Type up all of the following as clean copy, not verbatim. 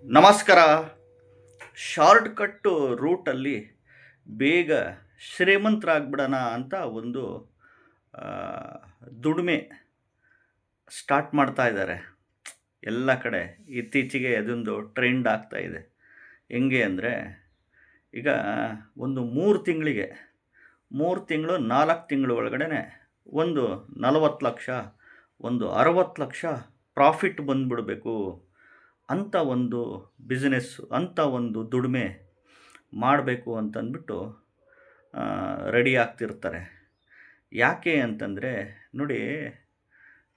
ನಮಸ್ಕಾರ. ಶಾರ್ಟ್‌ಕಟ್ಟು ರೂಟಲ್ಲಿ ಬೇಗ ಶ್ರೀಮಂತರಾಗ್ಬಿಡೋಣ ಅಂತ ಒಂದು ಆ, ದುಡಿಮೆ ಸ್ಟಾರ್ಟ್ ಮಾಡ್ತಾ ಇದ್ದಾರೆ ಎಲ್ಲ ಕಡೆ. ಇತ್ತೀಚೆಗೆ ಅದೊಂದು ಟ್ರೆಂಡ್ ಆಗ್ತಾ ಇದೆ. ಹೆಂಗೆ ಅಂದರೆ, ಈಗ ಒಂದು 3 ತಿಂಗಳು 4 ತಿಂಗಳು ಒಳಗಡೆ ಒಂದು 40 ಲಕ್ಷ, ಒಂದು 60 ಲಕ್ಷ ಪ್ರಾಫಿಟ್ ಬಂದುಬಿಡಬೇಕು ಅಂತ ಒಂದು ಬಿಸ್ನೆಸ್ಸು, ಅಂಥ ಒಂದು ದುಡಿಮೆ ಮಾಡಬೇಕು ಅಂತಂದ್ಬಿಟ್ಟು ರೆಡಿ ಆಗ್ತಿರ್ತಾರೆ. ಯಾಕೆ ಅಂತಂದರೆ ನೋಡಿ,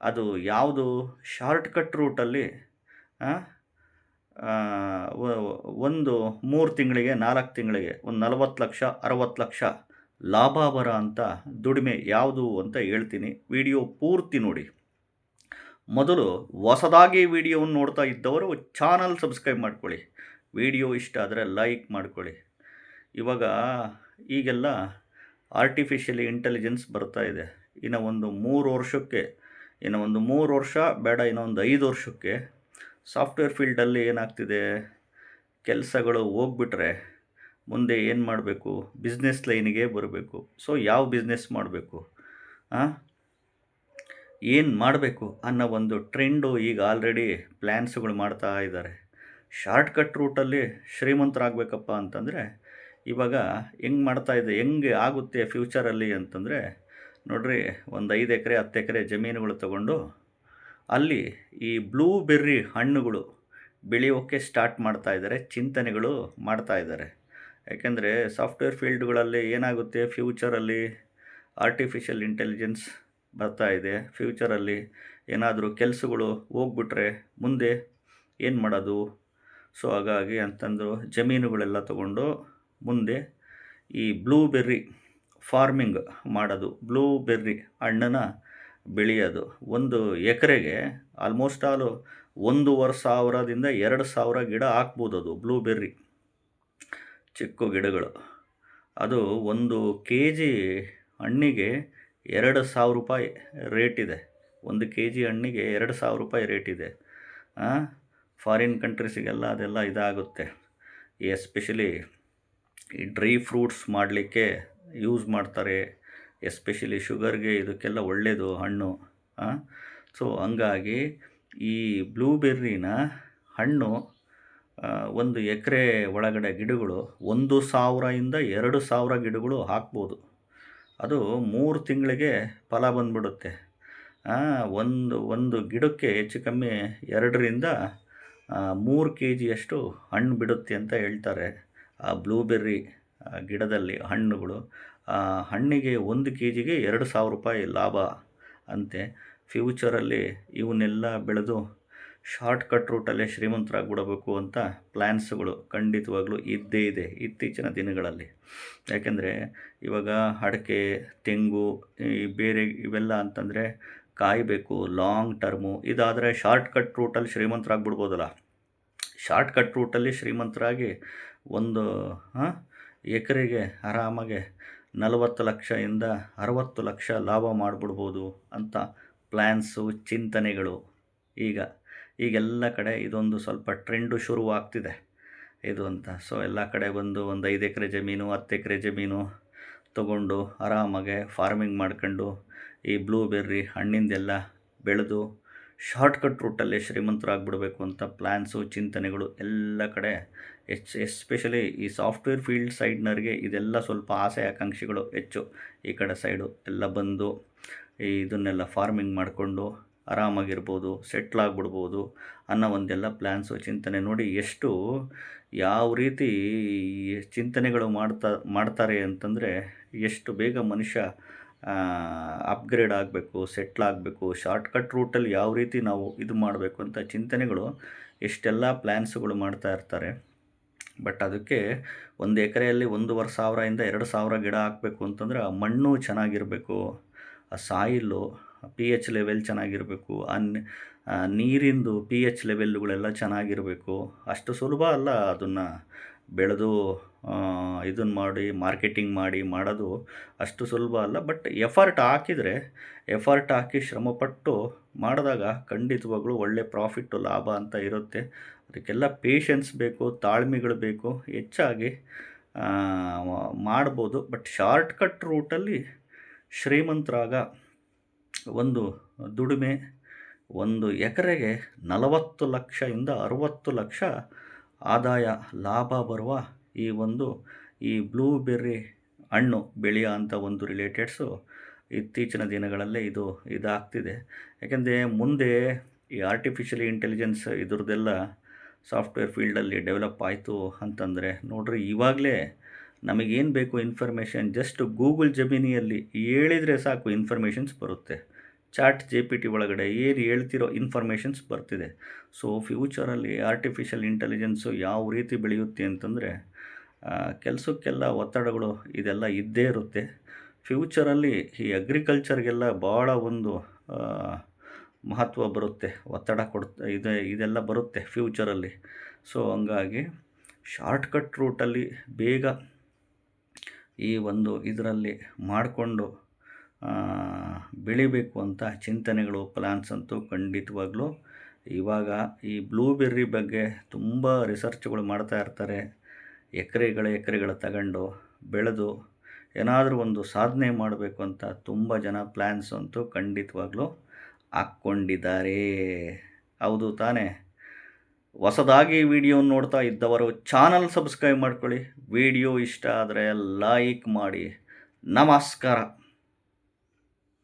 ಅದು ಯಾವುದು ಶಾರ್ಟ್‌ಕಟ್ ರೂಟಲ್ಲಿ ಆ, ಆ, ಒಂದು 3 ತಿಂಗಳಿಗೆ 4 ತಿಂಗಳಿಗೆ ಒಂದು 40 ಲಕ್ಷ 60 ಲಕ್ಷ ಲಾಭ ಬರೋ ಅಂಥ ದುಡಿಮೆ ಯಾವುದು ಅಂತ ಹೇಳ್ತೀನಿ. ವಿಡಿಯೋ ಪೂರ್ತಿ ನೋಡಿ. ಮೊದಲು ಹೊಸದಾಗಿ ವಿಡಿಯೋವನ್ನು ನೋಡ್ತಾ ಇದ್ದವರು ಚಾನಲ್ ಸಬ್ಸ್ಕ್ರೈಬ್ ಮಾಡ್ಕೊಳ್ಳಿ. ವಿಡಿಯೋ ಇಷ್ಟ ಆದರೆ ಲೈಕ್ ಮಾಡ್ಕೊಳ್ಳಿ. ಈಗೆಲ್ಲ ಆರ್ಟಿಫಿಷಿಯಲ್ ಇಂಟೆಲಿಜೆನ್ಸ್ ಬರ್ತಾ ಇದೆ. ಇನ್ನು ಒಂದು 3 ವರ್ಷಕ್ಕೆ, ಇನ್ನು ಒಂದು 3 ವರ್ಷ ಬೇಡ, ಇನ್ನೊಂದು 5 ವರ್ಷಕ್ಕೆ ಸಾಫ್ಟ್ವೇರ್ ಫೀಲ್ಡಲ್ಲಿ ಏನಾಗ್ತಿದೆ, ಕೆಲಸಗಳು ಹೋಗ್ಬಿಟ್ರೆ ಮುಂದೆ ಏನು ಮಾಡಬೇಕು? ಬಿಸ್ನೆಸ್ ಲೈನಿಗೆ ಬರಬೇಕು. ಸೊ ಯಾವ ಬಿಸ್ನೆಸ್ ಮಾಡಬೇಕು, ಏನು ಮಾಡಬೇಕು ಅನ್ನೋ ಒಂದು ಟ್ರೆಂಡು ಈಗ ಆಲ್ರೆಡಿ ಪ್ಲ್ಯಾನ್ಸ್ಗಳು ಮಾಡ್ತಾ ಇದ್ದಾರೆ. ಶಾರ್ಟ್‌ಕಟ್ ರೂಟಲ್ಲಿ ಶ್ರೀಮಂತರಾಗಬೇಕಪ್ಪ ಅಂತಂದರೆ ಇವಾಗ ಹೆಂಗೆ ಆಗುತ್ತೆ ಫ್ಯೂಚರಲ್ಲಿ ಅಂತಂದರೆ, ನೋಡ್ರಿ, ಒಂದು 5 ಎಕರೆ 10 ಎಕರೆ ಜಮೀನುಗಳು ತಗೊಂಡು ಅಲ್ಲಿ ಈ ಬ್ಲೂಬೆರ್ರಿ ಹಣ್ಣುಗಳು ಬೆಳೆಯೋಕ್ಕೆ ಸ್ಟಾರ್ಟ್ ಮಾಡ್ತಾ ಇದ್ದಾರೆ, ಚಿಂತನೆಗಳು ಮಾಡ್ತಾ ಇದ್ದಾರೆ. ಯಾಕೆಂದರೆ ಸಾಫ್ಟ್ವೇರ್ ಫೀಲ್ಡ್ಗಳಲ್ಲಿ ಏನಾಗುತ್ತೆ, ಫ್ಯೂಚರಲ್ಲಿ ಆರ್ಟಿಫಿಷಿಯಲ್ ಇಂಟೆಲಿಜೆನ್ಸ್ ಬರ್ತಾ ಇದೆ. ಫ್ಯೂಚರಲ್ಲಿ ಏನಾದರೂ ಕೆಲಸಗಳು ಹೋಗ್ಬಿಟ್ರೆ ಮುಂದೆ ಏನು ಮಾಡೋದು? ಸೊ ಹಾಗಾಗಿ ಅಂತಂದು ಜಮೀನುಗಳೆಲ್ಲ ತಗೊಂಡು ಮುಂದೆ ಈ ಬ್ಲೂಬೆರ್ರಿ ಫಾರ್ಮಿಂಗ್ ಮಾಡೋದು, ಬ್ಲೂಬೆರ್ರಿ ಹಣ್ಣನ್ನು ಬೆಳೆಯೋದು. ಒಂದು ಎಕರೆಗೆ ಆಲ್ಮೋಸ್ಟ್ ಆಲು 1,500ದಿಂದ 2,000 ಗಿಡ ಹಾಕ್ಬೋದು. ಅದು ಬ್ಲೂಬೆರ್ರಿ ಚಿಕ್ಕ ಗಿಡಗಳು. ಅದು 1 ಕೆ ಜಿ ಹಣ್ಣಿಗೆ 2,000 ರೂಪಾಯಿ ರೇಟ್ ಇದೆ. 1 ಕೆ ಜಿ ಹಣ್ಣಿಗೆ 2,000 ರೂಪಾಯಿ ರೇಟ್ ಇದೆ. ಫಾರಿನ್ ಕಂಟ್ರೀಸಿಗೆಲ್ಲ ಅದೆಲ್ಲ ಇದಾಗುತ್ತೆ. ಎಸ್ಪೆಷಲಿ ಈ ಡ್ರೈ ಫ್ರೂಟ್ಸ್ ಮಾಡಲಿಕ್ಕೆ ಯೂಸ್ ಮಾಡ್ತಾರೆ. ಎಸ್ಪೆಷಲಿ ಶುಗರ್ಗೆ ಇದಕ್ಕೆಲ್ಲ ಒಳ್ಳೆಯದು ಹಣ್ಣು. ಸೊ ಹಂಗಾಗಿ ಈ ಬ್ಲೂಬೆರ್ರಿನ ಹಣ್ಣು 1 ಎಕರೆ ಒಳಗಡೆ ಗಿಡಗಳು 1,000ರಿಂದ 2,000 ಗಿಡಗಳು ಹಾಕ್ಬೋದು. ಅದು 3 ತಿಂಗಳಿಗೆ ಫಲ ಬಂದ್ಬಿಡುತ್ತೆ. ಒಂದು ಗಿಡಕ್ಕೆ ಹೆಚ್ಚು ಕಮ್ಮಿ 2ರಿಂದ 3 ಕೆ ಜಿಯಷ್ಟು ಹಣ್ಣು ಬಿಡುತ್ತೆ ಅಂತ ಹೇಳ್ತಾರೆ. ಆ ಬ್ಲೂಬೆರ್ರಿ ಗಿಡದಲ್ಲಿ ಹಣ್ಣುಗಳು, ಹಣ್ಣಿಗೆ 1 ಕೆ ಜಿಗೆ 2,000 ರೂಪಾಯಿ ಲಾಭ ಅಂತೆ. ಫ್ಯೂಚರಲ್ಲಿ ಇವನ್ನೆಲ್ಲ ಬೆಳೆದು ಶಾರ್ಟ್‌ಕಟ್ ರೂಟಲ್ಲೇ ಶ್ರೀಮಂತರಾಗ್ಬಿಡಬೇಕು ಅಂತ ಪ್ಲ್ಯಾನ್ಸ್ಗಳು ಖಂಡಿತವಾಗ್ಲೂ ಇದ್ದೇ ಇದೆ ಇತ್ತೀಚಿನ ದಿನಗಳಲ್ಲಿ. ಯಾಕೆಂದರೆ ಇವಾಗ ಅಡಿಕೆ, ತೆಂಗು, ಈ ಬೇರೆ ಇವೆಲ್ಲ ಅಂತಂದರೆ ಕಾಯಬೇಕು, ಲಾಂಗ್ ಟರ್ಮು. ಇದಾದರೆ ಶಾರ್ಟ್‌ಕಟ್ ರೂಟಲ್ಲಿ ಶ್ರೀಮಂತರಾಗ್ಬಿಡ್ಬೋದಲ್ಲ. ಶಾರ್ಟ್‌ಕಟ್ ರೂಟಲ್ಲಿ ಶ್ರೀಮಂತರಾಗಿ ಒಂದು ಎಕರೆಗೆ ಆರಾಮಾಗೆ 40 ಲಕ್ಷದಿಂದ 60 ಲಕ್ಷ ಲಾಭ ಮಾಡಿಬಿಡ್ಬೋದು ಅಂತ ಪ್ಲ್ಯಾನ್ಸು, ಚಿಂತನೆಗಳು ಈಗೆಲ್ಲ ಕಡೆ ಇದೊಂದು ಸ್ವಲ್ಪ ಟ್ರೆಂಡು ಶುರುವಾಗ್ತಿದೆ ಇದು ಅಂತ. ಸೊ ಎಲ್ಲ ಕಡೆ ಒಂದು 5 ಎಕರೆ ಜಮೀನು 10 ಎಕರೆ ಜಮೀನು ತಗೊಂಡು ಆರಾಮಾಗೆ ಫಾರ್ಮಿಂಗ್ ಮಾಡ್ಕೊಂಡು ಈ ಬ್ಲೂಬೆರ್ರಿ ಹಣ್ಣಿಂದೆಲ್ಲ ಬೆಳೆದು ಶಾರ್ಟ್‌ಕಟ್ ರೂಟಲ್ಲೇ ಶ್ರೀಮಂತರಾಗ್ಬಿಡಬೇಕು ಅಂತ ಪ್ಲ್ಯಾನ್ಸು, ಚಿಂತನೆಗಳು ಎಲ್ಲ ಕಡೆ ಎಸ್ಪೆಷಲಿ ಈ ಸಾಫ್ಟ್ವೇರ್ ಫೀಲ್ಡ್ ಸೈಡ್ನವ್ರಿಗೆ ಇದೆಲ್ಲ ಸ್ವಲ್ಪ ಆಸೆ ಆಕಾಂಕ್ಷೆಗಳು ಹೆಚ್ಚು. ಈ ಕಡೆ ಸೈಡು ಎಲ್ಲ ಬಂದು ಇದನ್ನೆಲ್ಲ ಫಾರ್ಮಿಂಗ್ ಮಾಡಿಕೊಂಡು ಆರಾಮಾಗಿರ್ಬೋದು, ಸೆಟ್ಲಾಗ್ಬಿಡ್ಬೋದು ಅನ್ನೋ ಒಂದೆಲ್ಲ ಪ್ಲ್ಯಾನ್ಸು, ಚಿಂತನೆ ನೋಡಿ ಎಷ್ಟು ಯಾವ ರೀತಿ ಚಿಂತನೆಗಳು ಮಾಡ್ತಾರೆ ಅಂತಂದರೆ, ಎಷ್ಟು ಬೇಗ ಮನುಷ್ಯ ಅಪ್ಗ್ರೇಡ್ ಆಗಬೇಕು, ಸೆಟ್ಲಾಗಬೇಕು, ಶಾರ್ಟ್‌ಕಟ್ ರೂಟಲ್ಲಿ ಯಾವ ರೀತಿ ನಾವು ಇದು ಮಾಡಬೇಕು ಅಂತ ಚಿಂತನೆಗಳು ಎಷ್ಟೆಲ್ಲ ಪ್ಲ್ಯಾನ್ಸುಗಳು ಮಾಡ್ತಾ ಇರ್ತಾರೆ. ಬಟ್ ಅದಕ್ಕೆ 1 ಎಕರೆಯಲ್ಲಿ 1,500ರಿಂದ 2,000 ಗಿಡ ಹಾಕಬೇಕು ಅಂತಂದರೆ ಆ ಮಣ್ಣು ಚೆನ್ನಾಗಿರಬೇಕು, ಆ ಸಾಯಿಲ್ಲು pH ಲೆವೆಲ್ ಚೆನ್ನಾಗಿರಬೇಕು, ನೀರಿಂದು pH ಲೆವೆಲ್ಗಳೆಲ್ಲ ಚೆನ್ನಾಗಿರಬೇಕು. ಅಷ್ಟು ಸುಲಭ ಅಲ್ಲ ಅದನ್ನು ಬೆಳೆದು ಇದನ್ನು ಮಾಡಿ ಮಾರ್ಕೆಟಿಂಗ್ ಮಾಡೋದು ಅಷ್ಟು ಸುಲಭ ಅಲ್ಲ. ಬಟ್ ಎಫರ್ಟ್ ಹಾಕಿ ಶ್ರಮಪಟ್ಟು ಮಾಡಿದಾಗ ಖಂಡಿತವಾಗ್ಲೂ ಒಳ್ಳೆ ಪ್ರಾಫಿಟ್ಟು ಲಾಭ ಅಂತ ಇರುತ್ತೆ. ಅದಕ್ಕೆಲ್ಲ ಪೇಷನ್ಸ್ ಬೇಕು, ತಾಳ್ಮೆಗಳು ಬೇಕು. ಹೆಚ್ಚಾಗಿ ಮಾಡ್ಬೋದು. ಬಟ್ ಶಾರ್ಟ್ಕಟ್ ರೂಟಲ್ಲಿ ಶ್ರೀಮಂತರಾಗ ಒಂದು ದುಡಿಮೆ, ಒಂದು ಎಕರೆಗೆ 40 ಲಕ್ಷದಿಂದ 60 ಲಕ್ಷ ಆದಾಯ ಲಾಭ ಬರುವ ಈ ಬ್ಲೂಬೆರ್ರಿ ಹಣ್ಣು ಬೆಳೆಯೋ ಅಂಥ ಒಂದು ರಿಲೇಟೆಡ್ಸು ಇತ್ತೀಚಿನ ದಿನಗಳಲ್ಲೇ ಇದಾಗ್ತಿದೆ. ಯಾಕೆಂದರೆ ಮುಂದೆ ಈ ಆರ್ಟಿಫಿಷಿಯಲ್ ಇಂಟೆಲಿಜೆನ್ಸ್ ಇದ್ರದ್ದೆಲ್ಲ ಸಾಫ್ಟ್ವೇರ್ ಫೀಲ್ಡಲ್ಲಿ ಡೆವಲಪ್ ಆಯಿತು ಅಂತಂದರೆ ನೋಡ್ರಿ, ಇವಾಗಲೇ ನಮಗೇನು ಬೇಕು ಇನ್ಫಾರ್ಮೇಷನ್ ಜಸ್ಟ್ ಗೂಗಲ್ ಜೆಮಿನಿಯಲ್ಲಿ ಹೇಳಿದರೆ ಸಾಕು, ಇನ್ಫಾರ್ಮೇಷನ್ಸ್ ಬರುತ್ತೆ. ಚಾಟ್ GPT ಒಳಗಡೆ ಏನು ಹೇಳ್ತಿರೋ ಇನ್ಫಾರ್ಮೇಷನ್ಸ್ ಬರ್ತಿದೆ. ಸೊ ಫ್ಯೂಚರಲ್ಲಿ ಆರ್ಟಿಫಿಷಿಯಲ್ ಇಂಟೆಲಿಜೆನ್ಸು ಯಾವ ರೀತಿ ಬೆಳೆಯುತ್ತೆ ಅಂತಂದರೆ, ಕೆಲಸಕ್ಕೆಲ್ಲ ಒತ್ತಡಗಳು ಇದೆಲ್ಲ ಇದ್ದೇ ಇರುತ್ತೆ. ಫ್ಯೂಚರಲ್ಲಿ ಈ ಅಗ್ರಿಕಲ್ಚರ್ಗೆಲ್ಲ ಭಾಳ ಒಂದು ಮಹತ್ವ ಬರುತ್ತೆ, ಒತ್ತಡ ಇದೆಲ್ಲ ಬರುತ್ತೆ ಫ್ಯೂಚರಲ್ಲಿ. ಸೊ ಹಂಗಾಗಿ ಶಾರ್ಟ್ಕಟ್ ರೂಟಲ್ಲಿ ಬೇಗ ಈ ಇದರಲ್ಲಿ ಮಾಡಿಕೊಂಡು ಬೆಳಿಬೇಕು ಅಂತ ಚಿಂತನೆಗಳು, ಪ್ಲ್ಯಾನ್ಸ್ ಅಂತೂ ಖಂಡಿತವಾಗ್ಲೂ ಇವಾಗ ಈ ಬ್ಲೂಬೆರ್ರಿ ಬಗ್ಗೆ ತುಂಬ ರಿಸರ್ಚ್ಗಳು ಮಾಡ್ತಾ ಇರ್ತಾರೆ. ಎಕರೆಗಳ ತಗೊಂಡು ಬೆಳೆದು ಏನಾದರೂ ಒಂದು ಸಾಧನೆ ಮಾಡಬೇಕು ಅಂತ ತುಂಬ ಜನ ಪ್ಲ್ಯಾನ್ಸ್ ಅಂತೂ ಖಂಡಿತವಾಗ್ಲೂ ಹಾಕ್ಕೊಂಡಿದ್ದಾರೆ. ಹೌದು ತಾನೇ? ಹೊಸದಾಗಿ ವಿಡಿಯೋ ನೋಡ್ತಾ ಇದ್ದವರು ಚಾನಲ್ ಸಬ್ಸ್ಕ್ರೈಬ್ ಮಾಡ್ಕೊಳ್ಳಿ. ವಿಡಿಯೋ ಇಷ್ಟ ಆದರೆ ಲೈಕ್ ಮಾಡಿ. ನಮಸ್ಕಾರ.